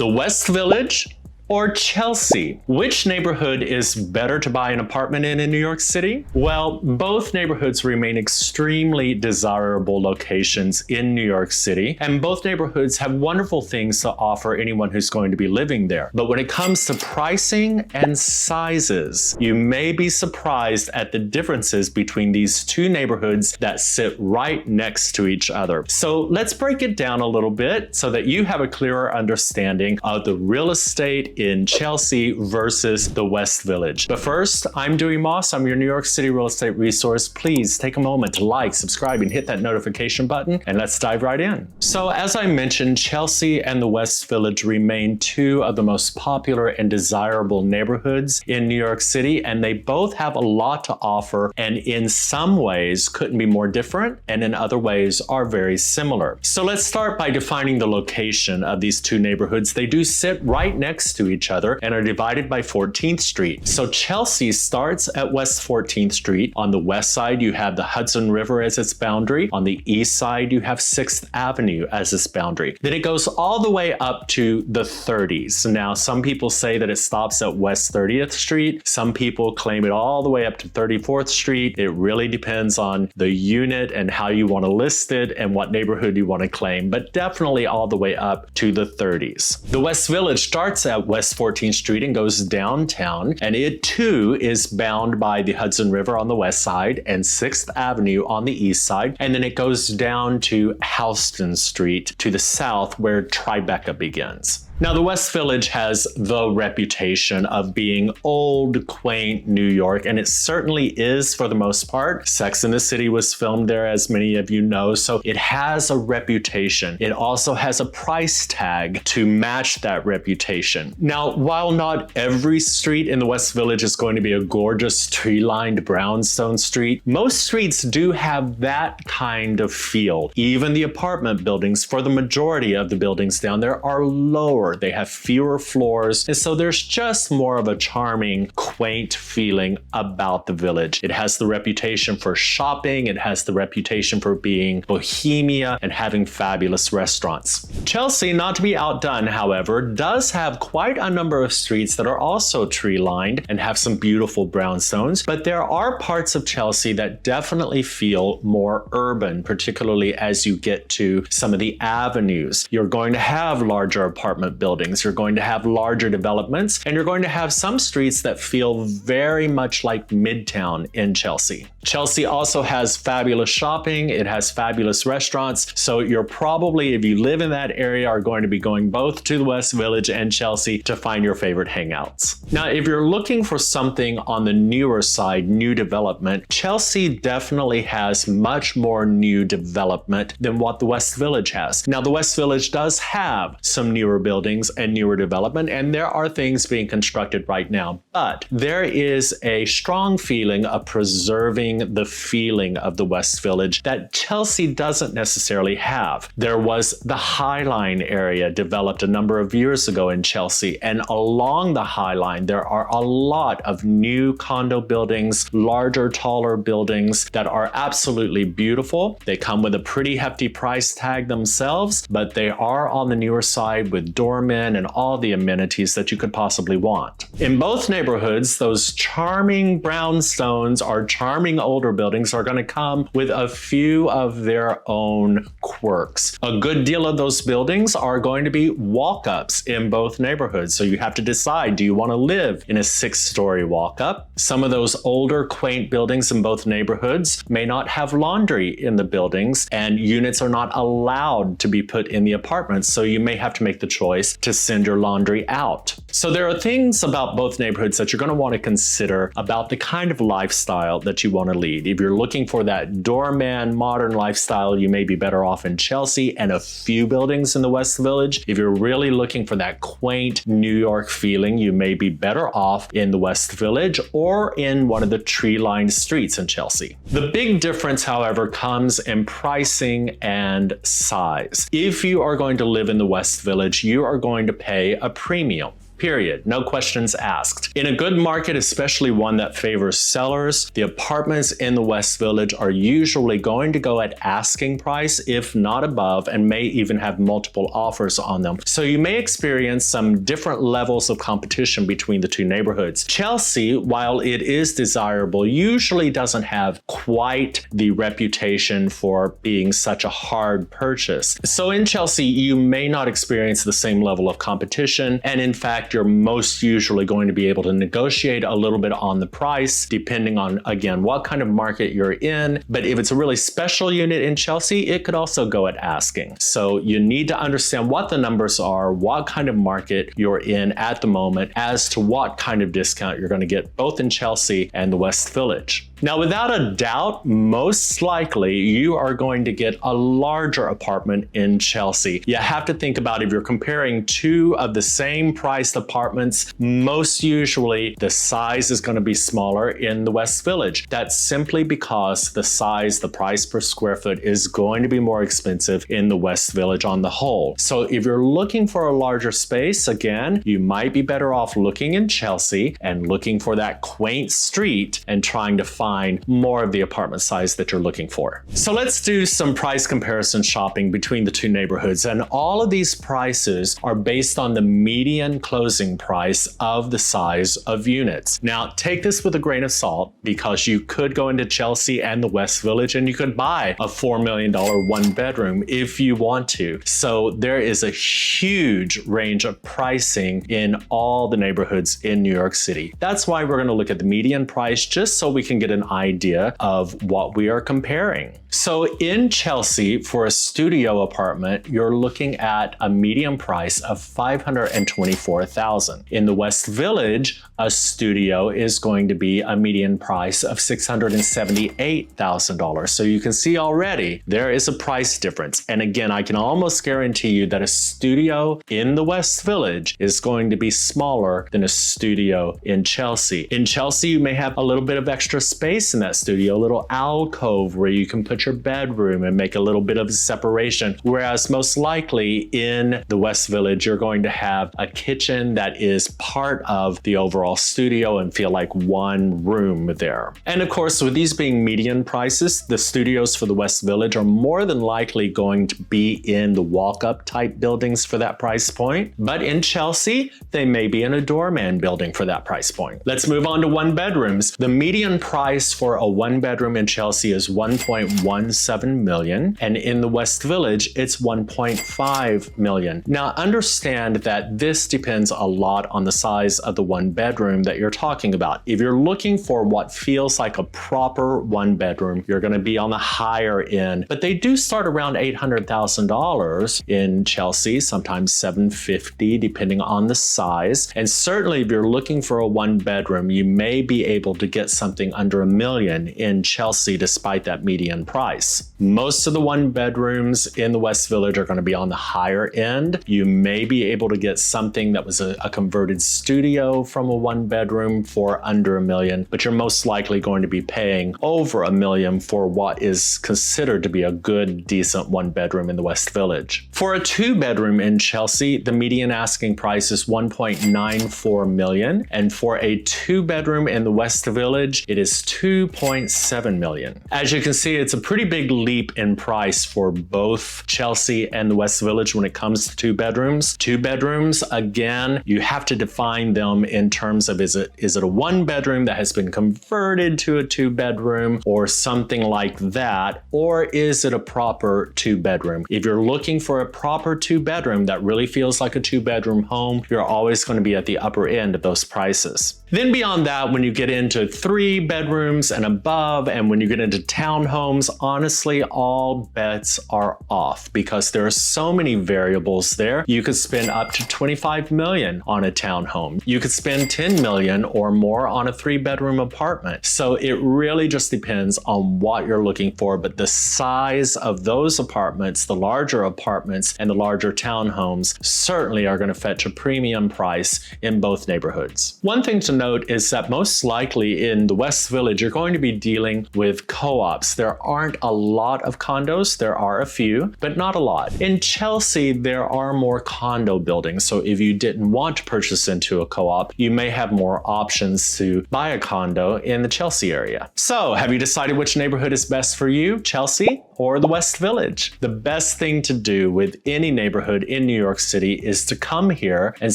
The West Village or Chelsea? Which neighborhood is better to buy an apartment in New York City? Well, both neighborhoods remain extremely desirable locations in New York City, and both neighborhoods have wonderful things to offer anyone who's going to be living there. But when it comes to pricing and sizes, you may be surprised at the differences between these two neighborhoods that sit right next to each other. So let's break it down a little bit so that you have a clearer understanding of the real estate in Chelsea versus the West Village. But first, I'm Dewey Moss. I'm your New York City real estate resource. Please take a moment to like, subscribe, and hit that notification button, and let's dive right in. So as I mentioned, Chelsea and the West Village remain two of the most popular and desirable neighborhoods in New York City, and they both have a lot to offer, and in some ways couldn't be more different, and in other ways are very similar. So let's start by defining the location of these two neighborhoods. They do sit right next to each other and are divided by 14th Street. So Chelsea starts at West 14th Street. On the west side, you have the Hudson River as its boundary. On the east side, you have 6th Avenue as its boundary. Then it goes all the way up to the 30s. Now, some people say that it stops at West 30th Street. Some people claim it all the way up to 34th Street. It really depends on the unit and how you want to list it and what neighborhood you want to claim, but definitely all the way up to the 30s. The West Village starts at West 14th Street and goes downtown, and it too is bound by the Hudson River on the west side and 6th Avenue on the east side, and then it goes down to Houston Street to the south where Tribeca begins. Now, the West Village has the reputation of being old, quaint New York, and it certainly is for the most part. Sex and the City was filmed there, as many of you know, so it has a reputation. It also has a price tag to match that reputation. Now, while not every street in the West Village is going to be a gorgeous tree-lined brownstone street, most streets do have that kind of feel. Even the apartment buildings, for the majority of the buildings down there, are lower. They have fewer floors, and so there's just more of a charming, quaint feeling about the village. It has the reputation for shopping, it has the reputation for being bohemia and having fabulous restaurants. Chelsea, not to be outdone, however, does have quite a number of streets that are also tree-lined and have some beautiful brownstones, but there are parts of Chelsea that definitely feel more urban, particularly as you get to some of the avenues. You're going to have larger apartment buildings, you're going to have larger developments, and you're going to have some streets that feel very much like Midtown in Chelsea. Chelsea also has fabulous shopping, it has fabulous restaurants, so you're probably, if you live in that area, are going to be going both to the West Village and Chelsea to find your favorite hangouts. Now, if you're looking for something on the newer side, new development, Chelsea definitely has much more new development than what the West Village has. Now, the West Village does have some newer buildings and newer development, and there are things being constructed right now, but there is a strong feeling of preserving the feeling of the West Village that Chelsea doesn't necessarily have. There was the High Line area developed a number of years ago in Chelsea, and along the High Line there are a lot of new condo buildings, larger, taller buildings that are absolutely beautiful. They come with a pretty hefty price tag themselves, but they are on the newer side with doormen and all the amenities that you could possibly want. In both neighborhoods, those charming brownstones or charming older buildings are going to come with a few of their own quirks. A good deal of those buildings are going to be walk-ups in both neighborhoods, so you have to decide, do you want to live in a 6-story walk-up? Some of those older, quaint buildings in both neighborhoods may not have laundry in the buildings, and units are not allowed to be put in the apartments, so you may have to make the choice to send your laundry out. So there are things about both neighborhoods that you're going to want to consider about the kind of lifestyle that you want to lead. If you're looking for that doorman modern lifestyle, you may be better off in Chelsea and a few buildings in the West Village. If you're really looking for that quaint New York feeling, you may be better off in the West Village or in one of the tree-lined streets in Chelsea. The big difference, however, comes in pricing and size. If you are going to live in the West Village, you are going to pay a premium. period. No questions asked. In a good market, especially one that favors sellers, the apartments in the West Village are usually going to go at asking price, if not above, and may even have multiple offers on them. So you may experience some different levels of competition between the two neighborhoods. Chelsea, while it is desirable, usually doesn't have quite the reputation for being such a hard purchase. So in Chelsea, you may not experience the same level of competition, and in fact, you're most usually going to be able to negotiate a little bit on the price, depending on, again, what kind of market you're in. But if it's a really special unit in Chelsea, it could also go at asking. So you need to understand what the numbers are, what kind of market you're in at the moment, as to what kind of discount you're going to get both in Chelsea and the West Village. Now, without a doubt, most likely you are going to get a larger apartment in Chelsea. You have to think about, if you're comparing two of the same priced apartments, most usually the size is going to be smaller in the West Village. That's simply because the size, the price per square foot, is going to be more expensive in the West Village on the whole. So if you're looking for a larger space, again, you might be better off looking in Chelsea and looking for that quaint street and trying to find more of the apartment size that you're looking for. So let's do some price comparison shopping between the two neighborhoods. And all of these prices are based on the median closing price of the size of units. Now, take this with a grain of salt, because you could go into Chelsea and the West Village and you could buy a $4 million one bedroom if you want to. So there is a huge range of pricing in all the neighborhoods in New York City. That's why we're going to look at the median price, just so we can get an idea of what we are comparing. So in Chelsea, for a studio apartment, you're looking at a median price of $524,000. In the West Village, a studio is going to be a median price of $678,000. So you can see already there is a price difference. And again, I can almost guarantee you that a studio in the West Village is going to be smaller than a studio in Chelsea. In Chelsea, you may have a little bit of extra space in that studio, a little alcove where you can put your bedroom and make a little bit of a separation. Whereas most likely in the West Village, you're going to have a kitchen that is part of the overall studio and feel like one room there. And of course, with these being median prices, the studios for the West Village are more than likely going to be in the walk-up type buildings for that price point. But in Chelsea, they may be in a doorman building for that price point. Let's move on to one bedrooms. The median price for a one bedroom in Chelsea is $1.17 million, and in the West Village, it's $1.5 million. Now, understand that this depends a lot on the size of the one bedroom that you're talking about. If you're looking for what feels like a proper one bedroom, you're going to be on the higher end, but they do start around $800,000 in Chelsea, sometimes $750,000 depending on the size. And certainly if you're looking for a one bedroom, you may be able to get something under $1 million in Chelsea despite that median price. Most of the one bedrooms in the West Village are going to be on the higher end. You may be able to get something that was a converted studio from a one bedroom for under $1 million, but you're most likely going to be paying over $1 million for what is considered to be a good, decent one bedroom in the West Village. For a two bedroom in Chelsea, the median asking price is $1.94 million, and for a two bedroom in the West Village, it is $2.7 million. As you can see, it's a pretty big leap in price for both Chelsea and the West Village when it comes to two bedrooms. Two bedrooms, again, you have to define them in terms of, is it a one bedroom that has been converted to a two bedroom or something like that, or is it a proper two bedroom? If you're looking for a proper two bedroom that really feels like a two bedroom home, you're always going to be at the upper end of those prices. Then beyond that, when you get into three bedrooms and above, and when you get into townhomes, honestly, all bets are off because there are so many variables there. You could spend up to $25 million on a townhome. You could spend $10 million or more on a three bedroom apartment. So it really just depends on what you're looking for, but the size of those apartments, the larger apartments and the larger townhomes certainly are going to fetch a premium price in both neighborhoods. One thing to note is that most likely in the West Village, Village, you're going to be dealing with co-ops. There aren't a lot of condos. There are a few, but not a lot. In Chelsea, there are more condo buildings. So if you didn't want to purchase into a co-op, you may have more options to buy a condo in the Chelsea area. So have you decided which neighborhood is best for you, Chelsea or the West Village? The best thing to do with any neighborhood in New York City is to come here and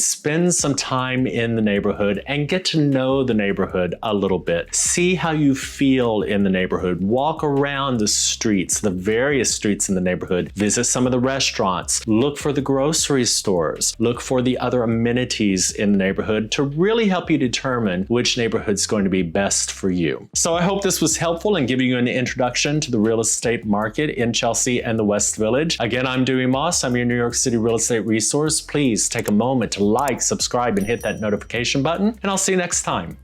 spend some time in the neighborhood and get to know the neighborhood a little bit. See how you feel in the neighborhood. Walk around the streets, the various streets in the neighborhood. Visit some of the restaurants. Look for the grocery stores. Look for the other amenities in the neighborhood to really help you determine which neighborhood is going to be best for you. So I hope this was helpful in giving you an introduction to the real estate market in Chelsea and the West Village. Again, I'm Dewey Moss. I'm your New York City real estate resource. Please take a moment to like, subscribe, and hit that notification button, and I'll see you next time.